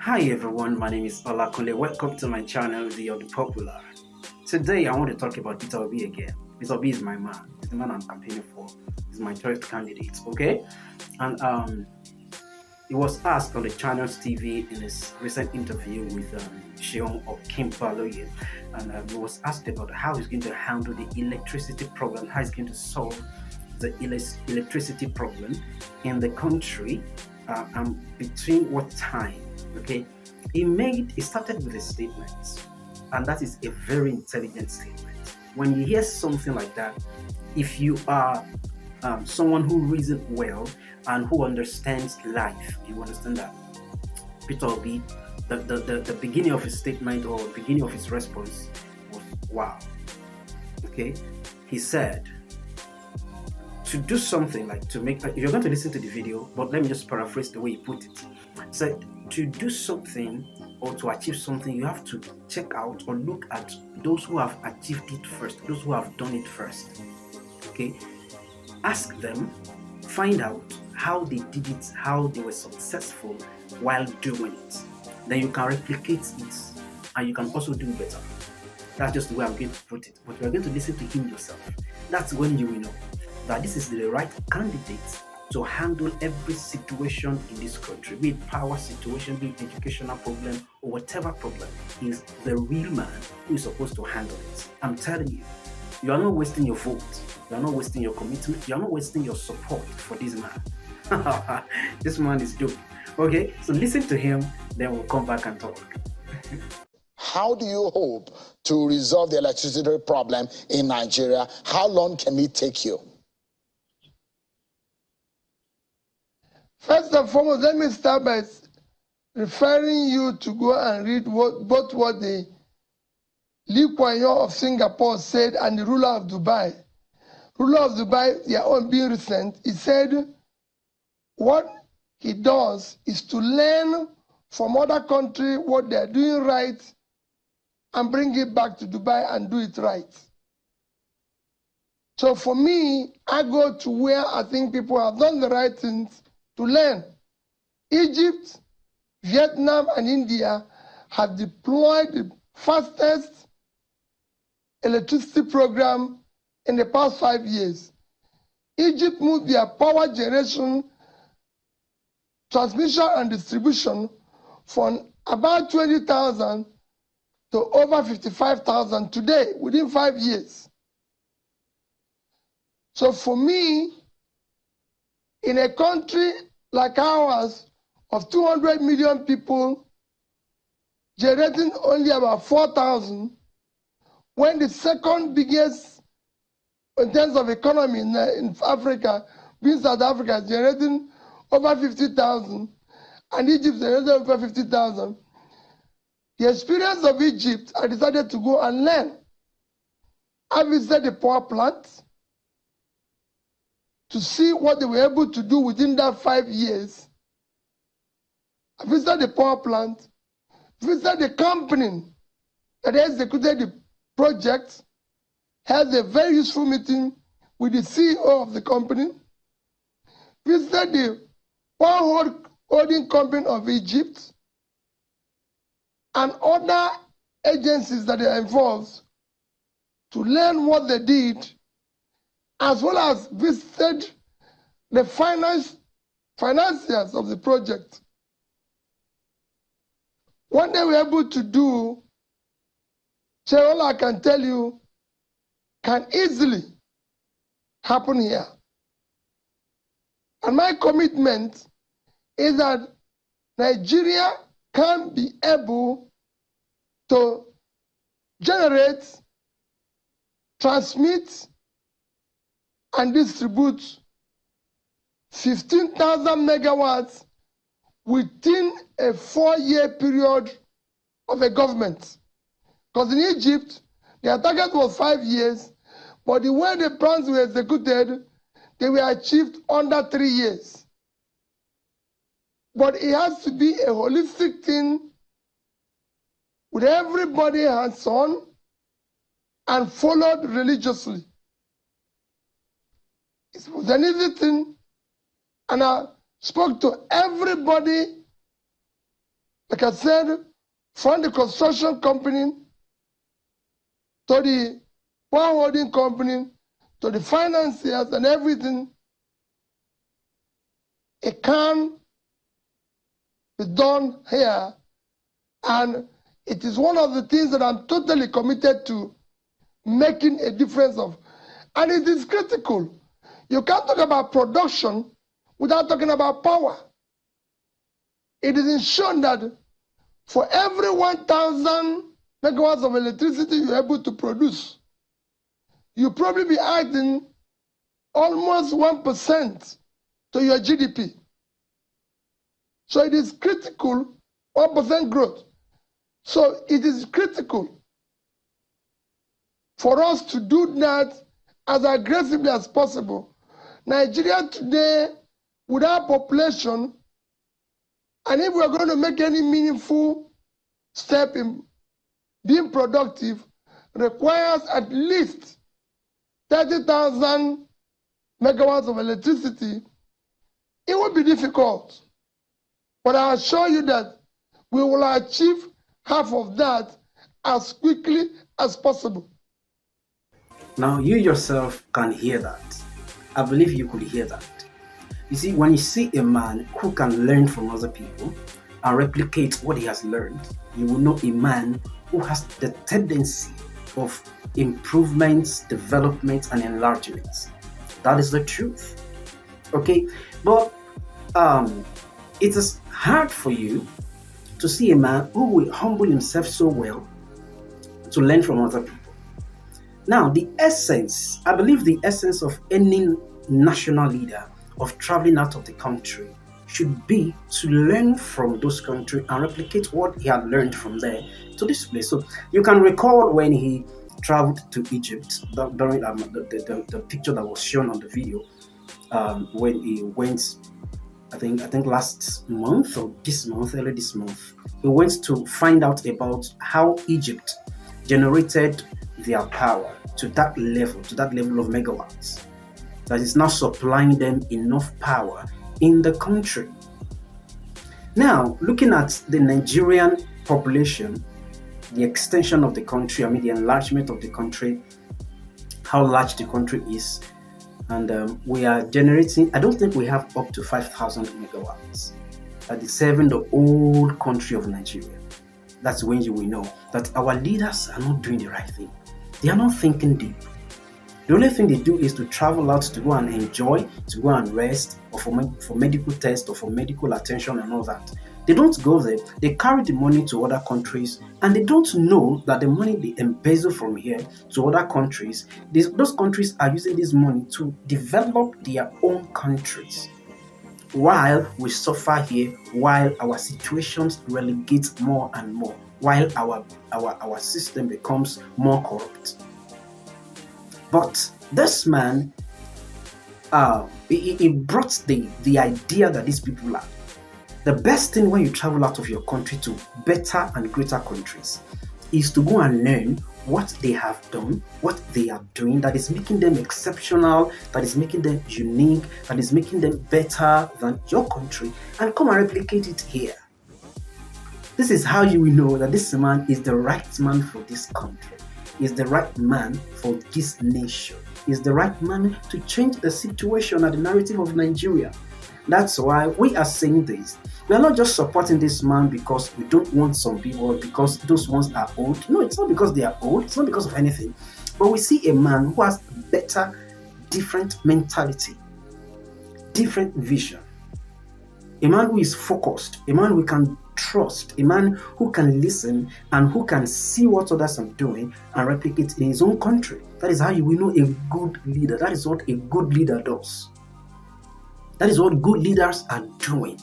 Hi everyone, my name is Olakunle. Welcome to my channel, The Popular. Today I want to talk about Peter Obi again. Peter Obi is my man. He's the man I'm campaigning for. He's my choice candidate, okay? And he was asked on the Channels TV in his recent interview with Seun Okinbaloye, and he was asked about how he's going to handle the electricity problem, how he's going to solve the electricity problem in the country, and between what time. Okay, he started with a statement, and that is a very intelligent statement. When you hear something like that, if you are someone who reasons well and who understands life, you understand that Peter Obi, the beginning of his statement or beginning of his response was wow. Okay, he said to do something like to make. You're going to listen to the video, but let me just paraphrase the way he put it. He said to do something or to achieve something, you have to check out or look at those who have achieved it first, those who have done it first. Okay, ask them, find out how they did it, how they were successful while doing it. Then you can replicate it and you can also do better. That's just the way I'm going to put it. But you're going to listen to him yourself. That's when you will know that this is the right candidate to handle every situation in this country, be it power situation, be it educational problem, or whatever problem. He's the real man who is supposed to handle it. I'm telling you, you are not wasting your vote. You are not wasting your commitment. You are not wasting your support for this man. This man is dope. Okay, so listen to him, then we'll come back and talk. How do you hope to resolve the electricity problem in Nigeria? How long can it take you? First and foremost, let me start by referring you to go and read both what the Lee Kuan Yew of Singapore said and the ruler of Dubai. Ruler of Dubai, their own being recent, he said what he does is to learn from other countries what they're doing right and bring it back to Dubai and do it right. So for me, I go to where I think people have done the right things to learn. Egypt, Vietnam, and India have deployed the fastest electricity program in the past 5 years. Egypt moved their power generation, transmission, and distribution from about 20,000 to over 55,000 today within 5 years. So for me, in a country like ours of 200 million people generating only about 4,000, when the second biggest in terms of economy in Africa, being South Africa, is generating over 50,000, and Egypt is generating over 50,000. The experience of Egypt, I decided to go and learn. I visited the power plant to see what they were able to do within that 5 years. I visited the power plant, visited the company that executed the project, had a very useful meeting with the CEO of the company, visited the power holding company of Egypt, and other agencies that are involved to learn what they did, as well as visited the financiers of the project. What they were able to do, all I can tell you, can easily happen here. And my commitment is that Nigeria can be able to generate, transmit, and distribute 15,000 megawatts within a 4-year period of a government. Because in Egypt, their target was 5 years, but the way the plans were executed, they were achieved under 3 years. But it has to be a holistic thing with everybody hands-on and followed religiously. It was an easy thing, and I spoke to everybody like I said, from the construction company to the power holding company to the financiers and everything, it can be done here. And it is one of the things that I'm totally committed to making a difference of. And it is critical. You can't talk about production without talking about power. It is ensured that for every 1,000 megawatts of electricity you're able to produce, you probably be adding almost 1% to your GDP. So it is critical, 1% growth. So it is critical for us to do that as aggressively as possible. Nigeria today, with our population, and if we're going to make any meaningful step in being productive, requires at least 30,000 megawatts of electricity. It will be difficult, but I assure you that we will achieve half of that as quickly as possible. Now, you yourself can hear that. I believe you could hear that. You see, when you see a man who can learn from other people and replicate what he has learned, you will know a man who has the tendency of improvements, development, and enlargements. That is the truth. Okay, but it is hard for you to see a man who will humble himself so well to learn from other people. Now, the essence, I believe the essence of any national leader of traveling out of the country should be to learn from those countries and replicate what he had learned from there to this place. So you can recall when he traveled to Egypt during the picture that was shown on the video, when he went, I think last month or this month, early this month, he went to find out about how Egypt generated their power to that level of megawatts, that is now supplying them enough power in the country. Now, looking at the Nigerian population, the extension of the country, the enlargement of the country, how large the country is, and we are generating, I don't think we have up to 5,000 megawatts. That is serving the whole country of Nigeria. That's when you will know that our leaders are not doing the right thing. They are not thinking deep. The only thing they do is to travel out to go and enjoy, to go and rest, or for medical tests, or for medical attention and all that. They don't go there. They carry the money to other countries, and they don't know that the money they embezzle from here to other countries, those countries are using this money to develop their own countries, while we suffer here, while our situations relegate more and more, while our system becomes more corrupt. But this man, he brought the idea that these people are. The best thing when you travel out of your country to better and greater countries is to go and learn what they have done, what they are doing, that is making them exceptional, that is making them unique, that is making them better than your country, and come and replicate it here. This is how you will know that this man is the right man for this country, is the right man for this nation, is the right man to change the situation and the narrative of Nigeria. That's why we are saying this. We are not just supporting this man because we don't want some people, because those ones are old. No, it's not because they are old. It's not because of anything. But we see a man who has better, different mentality, different vision. A man who is focused, a man we can trust, a man who can listen and who can see what others are doing and replicate in his own country. That is how you will know a good leader. That is what a good leader does. That is what good leaders are doing.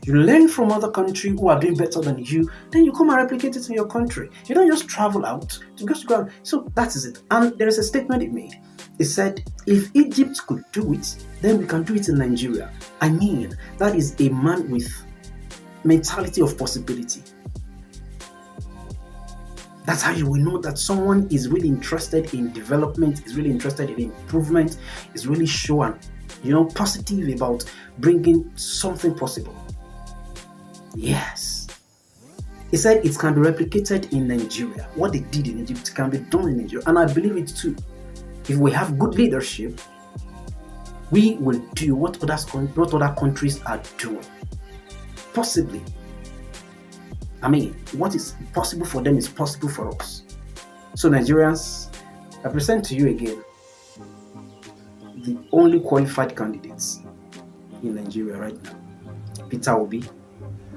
You learn from other countries who are doing better than you, then you come and replicate it in your country. You don't just travel out to just go. So that is it. And there is a statement it made. It said, if Egypt could do it, then we can do it in Nigeria. That is a man with mentality of possibility. That's how you will know that someone is really interested in development, is really interested in improvement, is really sure and positive about bringing something possible. Yes. He said it can be replicated in Nigeria. What they did in Egypt can be done in Nigeria. And I believe it too. If we have good leadership, we will do what other countries are doing. Possibly. I mean, what is possible for them is possible for us. So Nigerians, I present to you again the only qualified candidates in Nigeria right now. Peter Obi,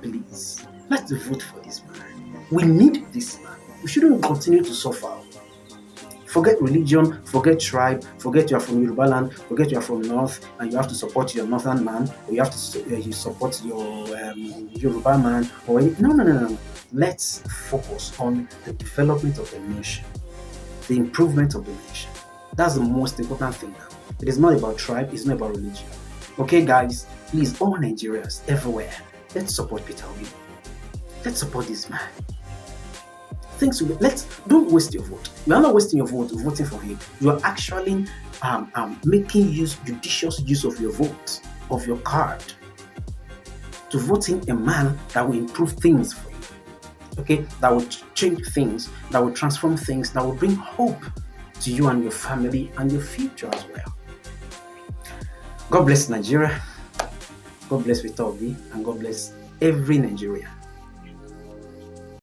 please, let's vote for this man. We need this man. We shouldn't continue to suffer. Forget religion, forget tribe, forget you are from Yoruba land, forget you are from North and you have to support your Northern man, or you have to you support your Yoruba man, or no. Let's focus on the development of the nation, the improvement of the nation. That's the most important thing now. It is not about tribe, it's not about religion. Okay, guys, please, all Nigerians everywhere, let's support Peter Obi. Let's support this man. Don't waste your vote. You are not wasting your vote voting for him. You are actually making judicious use of your vote, of your card, to voting a man that will improve things for you. Okay, that will change things, that will transform things, that will bring hope to you and your family and your future as well. God bless Nigeria. God bless Peter Obi, and God bless every Nigerian.